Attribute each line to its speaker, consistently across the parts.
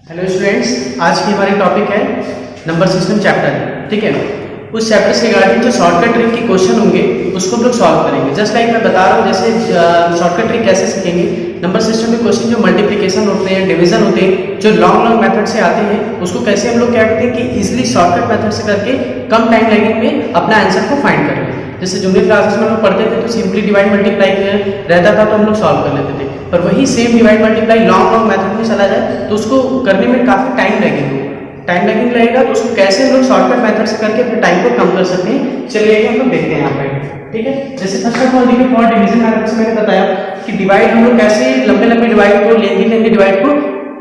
Speaker 1: Hello students, आज की हमारी टॉपिक है नंबर सिस्टम चैप्टर। ठीक है, उस चैप्टर से रिगार्डिंग जो शॉर्टकट ट्रिक के क्वेश्चन होंगे उसको हम लोग सॉल्व करेंगे। जस्ट लाइक मैं बता रहा हूँ, जैसे शॉर्टकट ट्रिक कैसे सीखेंगे। नंबर सिस्टम में क्वेश्चन जो मल्टीप्लिकेशन होते हैं, डिवीजन होते हैं, जो लॉन्ग मेथड से आते हैं, उसको कैसे हम लोग क्या करते हैं कि इजिली शॉर्टकट मेथड से करके कम टाइम लैगिंग में अपना आंसर को फाइंड करेंगे। जैसे जूनियर क्लासेस में हम लोग पढ़ते थे तो सिंपली डिवाइड मल्टीप्लाई रहता था तो हम लोग सॉल्व कर लेते थे, पर वही same divide multiply long method में चला जाए तो उसको करने में काफ़ी टाइम लगेगा। तो उसको कैसे हम लोग शॉर्टकट मेथड से करके अपने टाइम को कम कर सकते हैं, चलिए हम लोग देखते हैं यहाँ पे। ठीक है, जैसे फर्स्ट ऑफ ऑल देखिए, फॉर डिवीजन मेथड से मैंने बताया कि डिवाइड हम लोग कैसे लंबे डिवाइड को, लेंदी डिवाइड को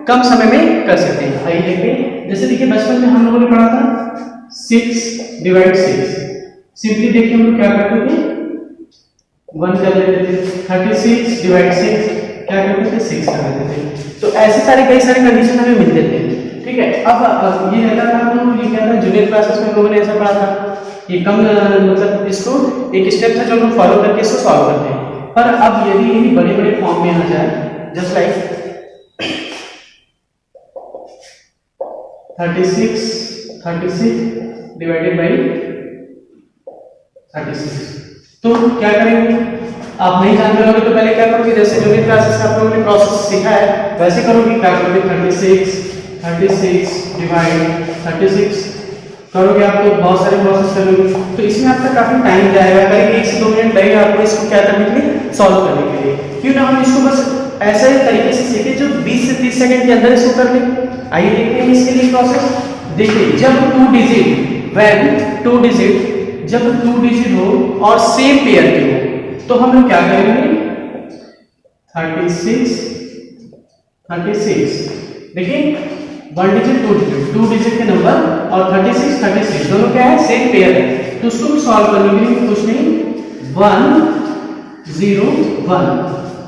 Speaker 1: कम समय में कर सकते हैं। आइए देखते हैं। जैसे देखिए, बचपन में हम लोगों ने पढ़ा था 6 डिवाइड 6। सिंपली देखिए हम लोग क्या करते थे, 1 कर लेते थे। 36 डिवाइड 6 क्या करते थे, 6 कर लेते थे। तो ऐसे कई सारे कंडीशन हमें मिलते थे। ठीक है, अब ये रहता था, तो ये क्या था, जूनियर क्लासेस में हम लोगों ने ऐसा पढ़ा था कि कम मतलब इसको एक स्टेप था जो हम लोग फॉलो करके इसको सॉल्व करते हैं। पर अब यदि यही बड़े फॉर्म में आ जाए, जस्ट लाइक 36 डिवाइडेड बाई 36, तो क्या करेंगे, आप नहीं जानते होंगे तो पहले क्या करोगे, जैसे जूनियर क्लासेस में आप लोगों ने प्रोसेस सीखा है वैसे करोगे। क्या करोगे, 36 डिवाइड 36 करोगे, आप तो बहुत सारे प्रोसेस करोगे, तो इसमें आपका काफी टाइम जाएगा, करीब 1 से 2 मिनट लगेगा आपको इसको क्या करने के लिए, सॉल्व करने के लिए। क्यों ना हम इसको बस ऐसे तरीके से सीखे जो 20 से 30 सेकंड के अंदर इसको कर लें। आइए देखते हैं इसके लिए प्रोसेस। देखिए, जब 2 डिजिट हो और सेम पेयर के हो तो हम लोग क्या करेंगे, 36 देखिए, 1 डिजिट 2 डिजिट के नंबर और 36 दोनों क्या है, सेम पेयर है। तो उसको सॉल्व करने के लिए कुछ नहीं, 1 0 1।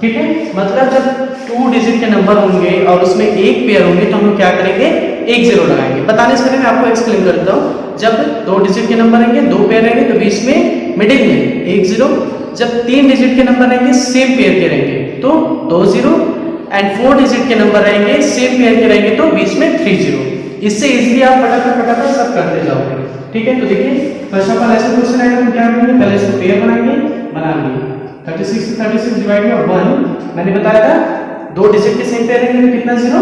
Speaker 1: ठीक है, मतलब जब 2 डिजिट के नंबर होंगे और उसमें एक पेयर होंगे तो हम लोग क्या करेंगे, 1 0 लगाएंगे। बताने से पहले मैं आपको एक्सप्लेन कर देता हूँ। जब 2 डिजिट के नंबर रहेंगे, 2 पेयर रहेंगे तो बीच में मिडिल में 1 0। जब 3 डिजिट के नंबर रहेंगे, सेम पेयर के रहेंगे तो 2 0, एंड 4 डिजिट के नंबर रहेंगे, सेम पेयर के रहेंगे तो बीच में 3 0। इससे इजीली आप फटाफट सब करते जाओगे। ठीक है, तो देखिए फर्स्ट ऑफ ऑल ऐसा क्वेश्चन आएगा तो क्या करेंगे, पहले इसको पेयर बनाएंगे 36 से 36 डिवाइड में 1। मैंने बताया था 2 डिजिट के सेम पेयर रहेंगे तो कितना 0,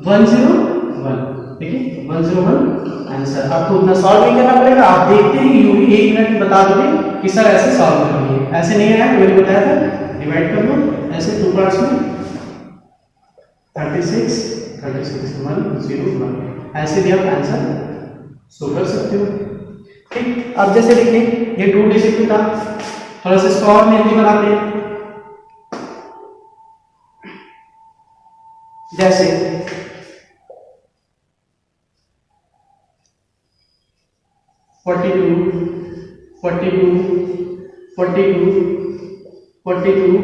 Speaker 1: 1 0 1। देखिए 1 0 1 आंसर। आपको उतना सॉल्व नहीं करना पड़ेगा, आप देखते ही 1 मिनट में बता दोगे कि सर ऐसे सॉल्व करनी है। ऐसे नहीं है, मैंने बताया था डिवाइड कर लो ऐसे 2 पार्ट्स में, 36 1 0 1, ऐसे भी आप आंसर शो कर सकते हो। ठीक, अब जैसे देखिए ये 2 डिजिट में था, थोड़ा सा इसको और लेंदी बनाते हैं। जैसे 42 42 42 42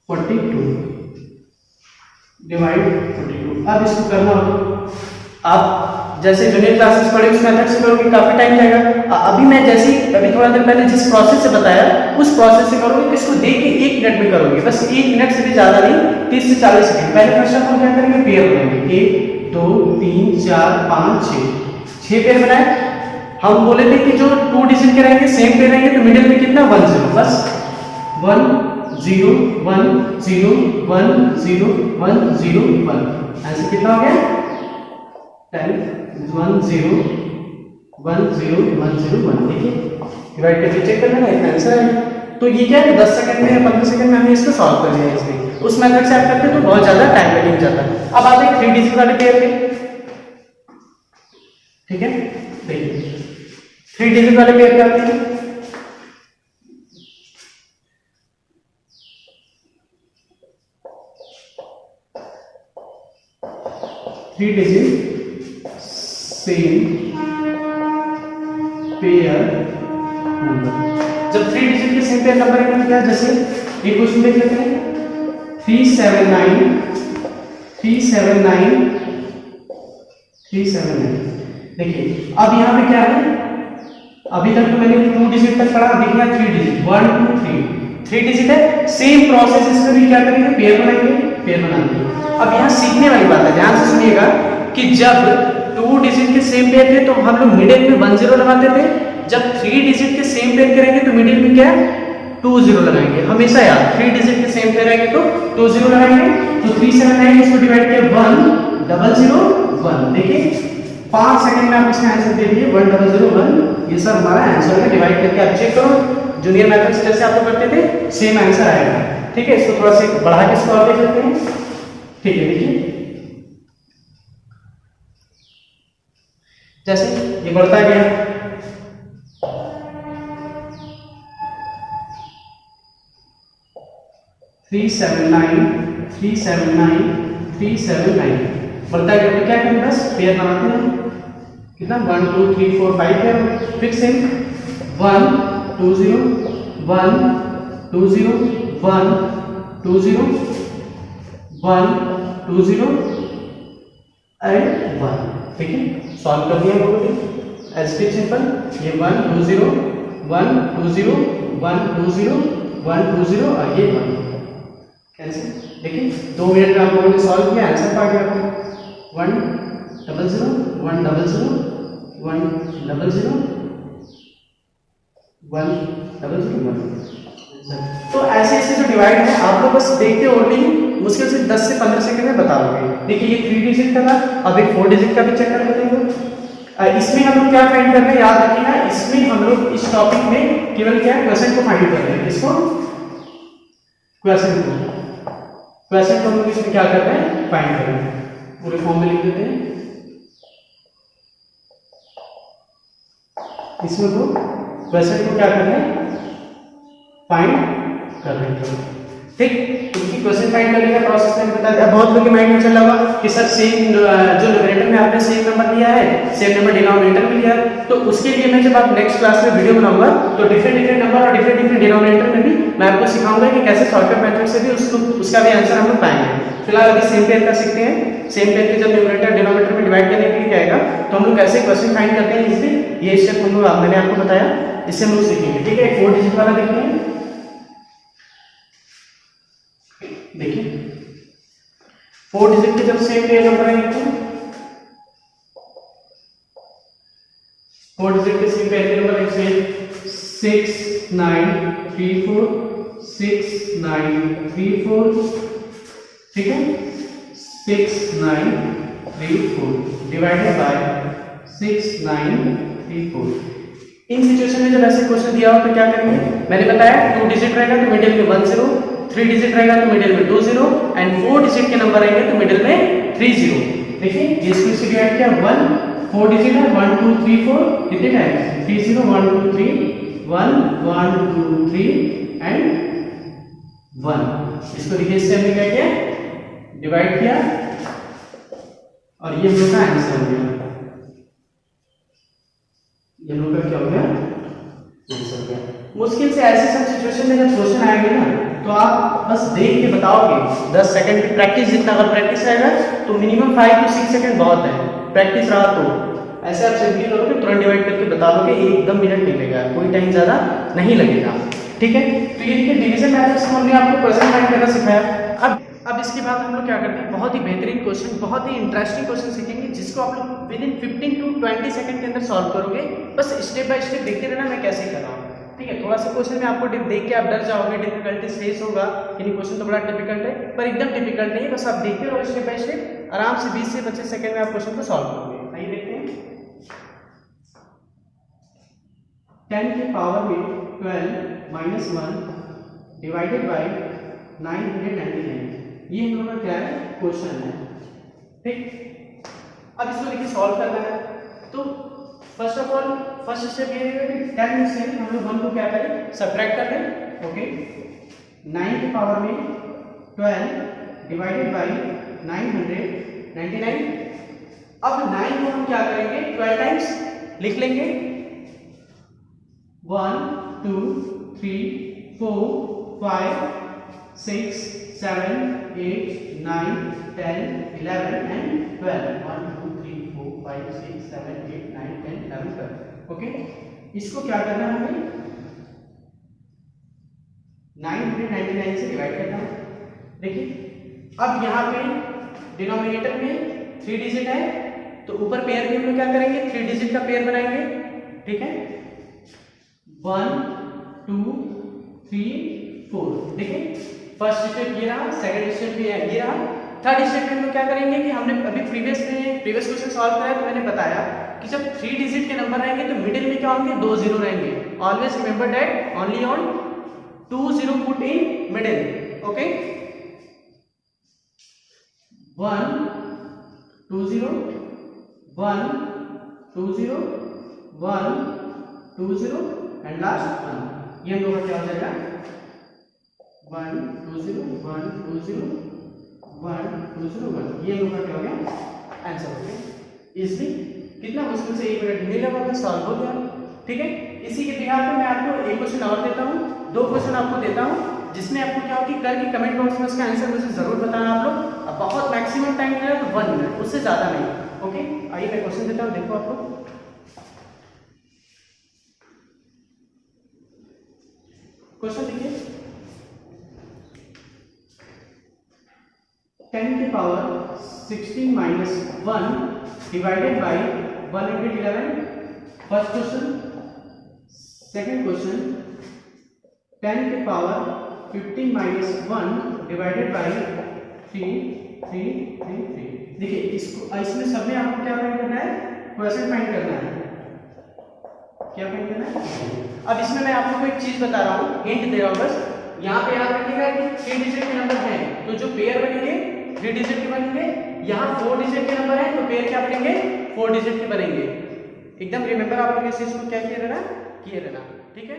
Speaker 1: 42 डिवाइड 42। अब इसको करना हो, आप जैसे जूनियर क्लासेस पढ़े उस मेथड से करोगे, काफी टाइम जाएगा। अभी मैं अभी थोड़ा देर पहले जिस प्रोसेस से बताया उस प्रोसेस से करोगे, इसको देख के 1 मिनट में करोगे, बस 1 मिनट से भी ज्यादा नहीं, 30 से 40 सेकंड। पहले फर्स्ट ऑफ ऑल क्या करेंगे, पेयर बनाएंगे, 1 2 3 4 5 6 पेयर बनाए। हम बोले थे कि जो 2 डिजिट के रहेंगे, सेम पेयर रहेंगे तो मिडिल में कितना 1 0, बस 1 0 1 0 1 0 1 0 1। आंसर कितना हो गया, 10 1 0 1 0 1 0 1। देखिए डिवाइड करके चेक कर लेना, इतना आंसर है। तो ये क्या है, 10 सेकंड में या 15 सेकंड में हमें इसको सॉल्व कर लिया। इसमें उस मेथड से आप करते तो बहुत ज्यादा टाइम लग जाता है। अब आते हैं 3 डिजिट वाले पेयर पे। ठीक है, देखिए 3 डिजिट वाले पेयर क्या होते हैं, three digit same pair number. जब 3 डिजिट के सेम पेयर नंबर है क्या, जैसे एक क्वेश्चन देख लेते हैं, 379 देखिए अब यहाँ पे क्या है, अभी तक तो मैंने 2 डिजिट तक पढ़ा, देखिए 3 डिजिट 1 2 3 डिजिट है। सेम प्रोसेस इसमें भी क्या करेंगे, पेयर बनाएंगे। पेयर बना दिए। अब यहाँ सीखने वाली बात है, ध्यान से सुनिएगा कि जब 2 डिजिट के सेम पेयर थे तो हम लोग मिडिल में 1 0 लगाते थे, जब 3 डिजिट के सेम पेयर करेंगे तो मिडिल में क्या 2 0 लगाएंगे। हमेशा याद, 3 डिजिट के सेम पेयर आएंगे तो 2 0 लगाएंगे। तो 3 7 9 इसको डिवाइड किया 1 0 0 1। देखिए 5 सेकंड में आप इसका आंसर दे दिए 1 0 0 1। ये सब हमारा आंसर है। डिवाइड करके आप चेक करो, जूनियर मेथड से जैसे आप लोग करते थे सेम आंसर आएगा। ठीक है, इसको थोड़ा सा बढ़ा के इसको और देख लेते हैं। ठीक है, देखिए जैसे ये बढ़ता गया, थ्री सेवन नाइन बढ़ता गया। तो क्या करें, बस पेयर बनाते हैं। कितना 1 2 3 4 5 पेयर फिक्स है। 1 2 0 1 2 0 1 2 0 1 2 0 एंड 1। ठीक है, सॉल्व कर दिया हम लोगों ने एज इट सिंपल। ये 1 2 0 1 2 0 1 2 0 1 2 0 और ये 1 कैंसिल। देखिए 2 मिनट में आप लोगों ने सॉल्व किया, आंसर पा गया आपको 1 0 0 1 0 0 1 0 0 1 0 0 1। तो ऐसे ऐसे जो डिवाइड है आप लोग बस देखते हो, नहीं मुश्किल से 10 से 15 सेकंड में बता दोगे। देखिए ये 3 डिजिट का था, अब एक 4 डिजिट का भी चेक कर लेंगे। इसमें हम लोग क्या फाइंड कर रहे हैं, याद रखिएगा, इसमें हम लोग इस टॉपिक में केवल क्या क्वेश्चन को फाइंड कर रहे हैं। इसको क्वेश्चन को हम लोग इसमें क्या कर रहे हैं, फाइंड कर रहे हैं। पूरे फॉर्म में लिख देते हैं। इसमें तो क्वेश्चन को क्या कर रहे हैं, फाइंड कर रहे हैं। ठीक, क्योंकि क्वेश्चन फाइंड करने का प्रोसेस मैंने बता दिया। बहुत लोगों के माइंड में चला होगा कि सर सेम जो न्यूमरेटर में आपने सेम नंबर लिया है, सेम नंबर डिनोमिनेटर में लिया है। तो उसके लिए मैं जब आप नेक्स्ट क्लास में वीडियो बनाऊंगा तो डिफरेंट नंबर और डिफरेंट डिनोमिनेटर में भी मैं आपको सिखाऊंगा कि कैसे शॉर्टकट मेथड से भी उसका भी आंसर हम लोग पाएंगे। फिलहाल अभी सेम पेयर का सीखते हैं। सेम पेयर के जब न्यूमरेटर डिनोमिनेटर में डिवाइड करने के लिए आएगा तो हम लोग कैसे क्वेश्चन फाइंड करते हैं, इसलिए ये स्टेप हम लोग मैंने आपको बताया, इससे हम लोग सीखेंगे। ठीक है, 4 डिजिट वाला देखते हैं। देखिए 4 डिजिट के जब सेम पेयर नंबर आएंगे तो 4 डिजिट के सेम पेयर के नंबर आएंगे 6 9 3 4 6 9 3 4। ठीक है, 6 9 3 4 डिवाइडेड बाय 6 9 3 4। इन सिचुएशन में जब ऐसे क्वेश्चन दिया हो तो क्या करेंगे, मैंने बताया 2 डिजिट रहेगा तो मिडिल में 1 0, 3 डिजिट रहेगा तो मिडिल में 2 0 एंड 4 डिजिट के नंबर आएंगे तो मिडिल में 3 0। देखिए ये इसको डिवाइड किया 1 4 डिजिट है 1 2 3 4 कितने टाइम्स 3 0 1 2 3 1 1 2 3 एंड 1। इसको देखिए इससे हमने क्या किया, डिवाइड किया और ये हम लोग का आंसर हो गया। ये हम लोग का क्या हो गया, आंसर हो गया। मुश्किल से ऐसे सब सिचुएशन में जब क्वेश्चन आएंगे ना तो आप बस देख के बताओगे। 10 सेकंड की प्रैक्टिस, जितना अगर प्रैक्टिस आएगा तो मिनिमम 5 to 6 सेकंड बहुत है। प्रैक्टिस रहा तो ऐसे आप सिंपली करोगे, तुरंत डिवाइड करके बता दोगे, एकदम मिनट नहीं लगेगा, कोई टाइम ज़्यादा नहीं लगेगा। ठीक है, तो ये देखिए डिवीजन मेथड से हमने आपको क्वेश्चन फाइंड करना सिखाया। अब इसके बाद हम लोग क्या करते हैं, बहुत ही बेहतरीन क्वेश्चन, बहुत ही इंटरेस्टिंग क्वेश्चन सीखेंगे जिसको आप लोग विद इन 15 to 20 सेकंड के अंदर सॉल्व करोगे। बस स्टेप बाय स्टेप देखते रहना मैं कैसे कर रहा हूँ। ठीक है, थोड़ा सा क्वेश्चन में आपको देख के आप डर जाओगे, डिफिकल्टी फेस होगा, यानी क्वेश्चन तो बड़ा डिफिकल्ट है पर एकदम डिफिकल्ट नहीं है। बस आप देखते रहो स्टेप बाय स्टेप, आराम से 20 से 25 सेकंड में आप क्वेश्चन को सॉल्व करोगे। आइए देखते हैं। 10 के पावर में 12 माइनस 1 डिवाइडेड बाय 999, ये हम लोग का क्या है, क्वेश्चन है। ठीक, अब इसको देखिए सॉल्व करना है। तो first of all first step ये है कि 10 से हम लोग 1 को क्या करें, सब्ट्रैक्ट कर दें। ओके, 9 के पावर में 12 डिवाइडेड बाय 999। अब 9 को हम क्या करेंगे, 12 टाइम्स लिख लेंगे। 1 2 3 4 5 6 7 8 9 10 11 and 12। 1 2 3 4 5 6 7 8 9 10 11 12। ओके, इसको क्या करना है, हमें 999 से डिवाइड करना है। देखिए अब यहाँ पे डिनोमिनेटर में 3 डिजिट है, तो ऊपर पेयर में हम लोग क्या करेंगे, 3 डिजिट का पेयर बनाएंगे, ठीक है। 1 2 3 4, देखिए फर्स्ट स्टेप ये रहा, सेकंड स्टेप भी ये रहा, थर्ड स्टेप में हम लोग क्या करेंगे कि हमने अभी प्रीवियस क्वेश्चन सॉल्व कराया तो मैंने बताया कि जब 3 डिजिट के नंबर रहेंगे तो मिडिल में क्या होंगे, 2 जीरो रहेंगे। Always remember that only on 2 zero put in middle, okay. 1 2 0 1 2 0 1 2 0 and last 1, ये हम लोग का क्या हो जाएगा 1 2 0 1 2 0 1 2 0 1, ये हम लोग का क्या हो गया आंसर हो गया। इसलिए कितना मुश्किल से 1 मिनट मिले में सॉल्व हो गया, ठीक है। इसी के बिहार पर मैं आपको एक क्वेश्चन और देता हूँ, 2 क्वेश्चन आपको देता हूँ, जिसमें आपको क्या होगी करके कमेंट बॉक्स में उसका आंसर मुझे जरूर बताना आप लोग। अब बहुत मैक्सिमम टाइम मिला तो 1 मिनट, उससे ज्यादा नहीं, ओके। आइए मैं क्वेश्चन देता हूँ, देखो आप लोग क्वेश्चन देखिए। 10 के power 16 minus 1 divided by 111, first question. Second question 10 के पावर 15 माइनस 1 डिवाइडेड बाई 3 3 3 3। देखिए इसमें सब में आपको क्या फाइंड करना है, क्वेश्चन फाइंड करना है, क्या फाइंड करना है। अब इसमें मैं आप लोगों को एक चीज बता रहा हूँ, हिंट दे रहा हूँ बस। यहाँ पे याद रखिएगा कि 3 डिजिट के नंबर हैं तो जो पेयर बनेंगे 3 डिजिट के बनेंगे, यहाँ 4 डिजिट के नंबर हैं तो पेयर क्या बनेंगे 4 डिजिट के बनेंगे। एकदम रिमेंबर आप लोग इस चीज को क्या किए रहना, ठीक है।